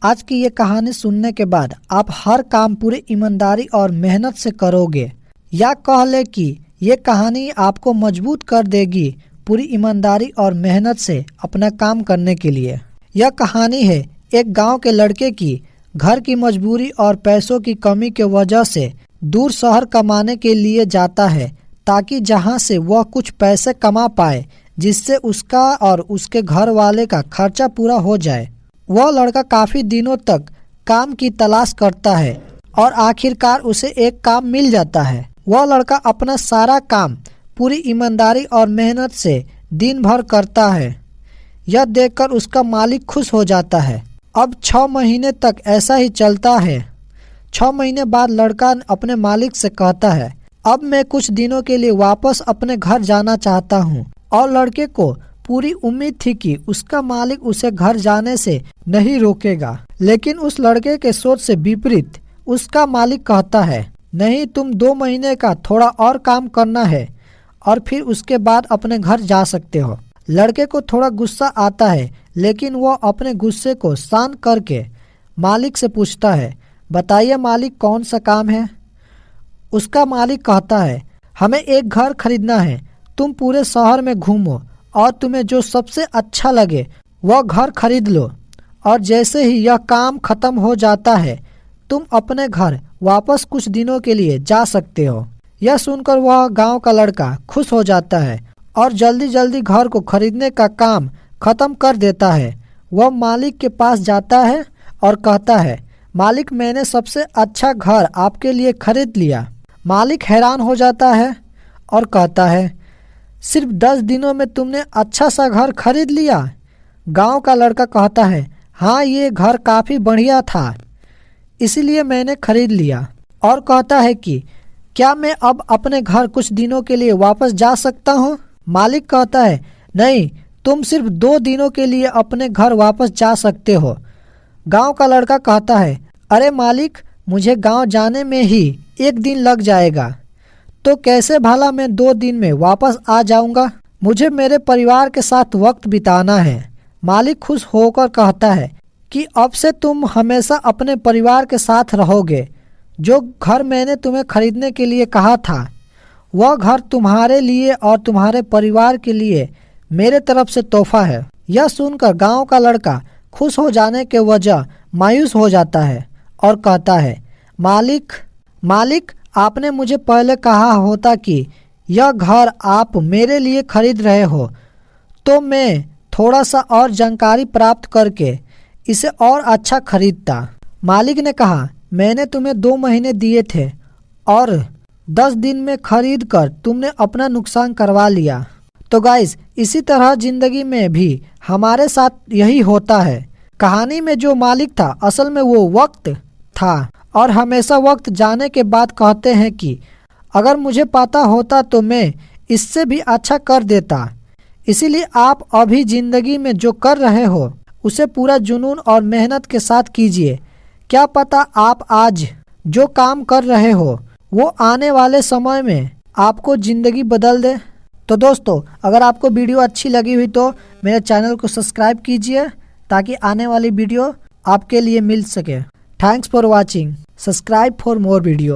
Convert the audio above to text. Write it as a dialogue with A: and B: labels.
A: आज की ये कहानी सुनने के बाद आप हर काम पूरी ईमानदारी और मेहनत से करोगे, या कह ले कि ये कहानी आपको मजबूत कर देगी पूरी ईमानदारी और मेहनत से अपना काम करने के लिए। यह कहानी है एक गांव के लड़के की। घर की मजबूरी और पैसों की कमी के वजह से दूर शहर कमाने के लिए जाता है, ताकि जहां से वह कुछ पैसे कमा पाए जिससे उसका और उसके घर वाले का खर्चा पूरा हो जाए। वह लड़का काफी दिनों तक काम की तलाश करता है और आखिरकार उसे एक काम मिल जाता है। वह लड़का अपना सारा काम पूरी ईमानदारी और मेहनत से दिन भर करता है। यह देखकर उसका मालिक खुश हो जाता है। अब 6 महीने तक ऐसा ही चलता है। 6 महीने बाद लड़का अपने मालिक से कहता है, अब मैं कुछ दिनों के लिए वापस अपने घर जाना चाहता हूँ। और लड़के को पूरी उम्मीद थी कि उसका मालिक उसे घर जाने से नहीं रोकेगा, लेकिन उस लड़के के सोच से विपरीत उसका मालिक कहता है, नहीं, तुम 2 महीने का थोड़ा और काम करना है और फिर उसके बाद अपने घर जा सकते हो। लड़के को थोड़ा गुस्सा आता है, लेकिन वह अपने गुस्से को शांत करके मालिक से पूछता है, बताइए मालिक, कौन सा काम है। उसका मालिक कहता है, हमें एक घर खरीदना है। तुम पूरे शहर में घूमो और तुम्हें जो सबसे अच्छा लगे वह घर खरीद लो, और जैसे ही यह काम खत्म हो जाता है तुम अपने घर वापस कुछ दिनों के लिए जा सकते हो। यह सुनकर वह गांव का लड़का खुश हो जाता है और जल्दी जल्दी घर को खरीदने का काम खत्म कर देता है। वह मालिक के पास जाता है और कहता है, मालिक, मैंने सबसे अच्छा घर आपके लिए खरीद लिया। मालिक हैरान हो जाता है और कहता है, सिर्फ 10 दिनों में तुमने अच्छा सा घर खरीद लिया। गांव का लड़का कहता है, हाँ, ये घर काफ़ी बढ़िया था, इसीलिए मैंने खरीद लिया। और कहता है कि क्या मैं अब अपने घर कुछ दिनों के लिए वापस जा सकता हूँ। मालिक कहता है, नहीं, तुम सिर्फ 2 दिनों के लिए अपने घर वापस जा सकते हो। गांव का लड़का कहता है, अरे मालिक, मुझे गांव जाने में ही 1 दिन लग जाएगा, तो कैसे भला मैं 2 दिन में वापस आ जाऊंगा। मुझे मेरे परिवार के साथ वक्त बिताना है। मालिक खुश होकर कहता है कि अब से तुम हमेशा अपने परिवार के साथ रहोगे। जो घर मैंने तुम्हें खरीदने के लिए कहा था, वह घर तुम्हारे लिए और तुम्हारे परिवार के लिए मेरे तरफ से तोहफा है। यह सुनकर गांव का लड़का खुश हो जाने के वजह मायूस हो जाता है और कहता है, मालिक, आपने मुझे पहले कहा होता कि यह घर आप मेरे लिए खरीद रहे हो, तो मैं थोड़ा सा और जानकारी प्राप्त करके इसे और अच्छा खरीदता। मालिक ने कहा, मैंने तुम्हें 2 महीने दिए थे और 10 दिन में खरीद कर तुमने अपना नुकसान करवा लिया। तो गाइस, इसी तरह जिंदगी में भी हमारे साथ यही होता है। कहानी में जो मालिक था, असल में वो वक्त था, और हमेशा वक्त जाने के बाद कहते हैं कि अगर मुझे पता होता तो मैं इससे भी अच्छा कर देता। इसीलिए आप अभी ज़िंदगी में जो कर रहे हो उसे पूरा जुनून और मेहनत के साथ कीजिए। क्या पता आप आज जो काम कर रहे हो वो आने वाले समय में आपको ज़िंदगी बदल दे। तो दोस्तों, अगर आपको वीडियो अच्छी लगी हुई तो मेरे चैनल को सब्सक्राइब कीजिए, ताकि आने वाली वीडियो आपके लिए मिल सके। Thanks for watching. Subscribe for more video.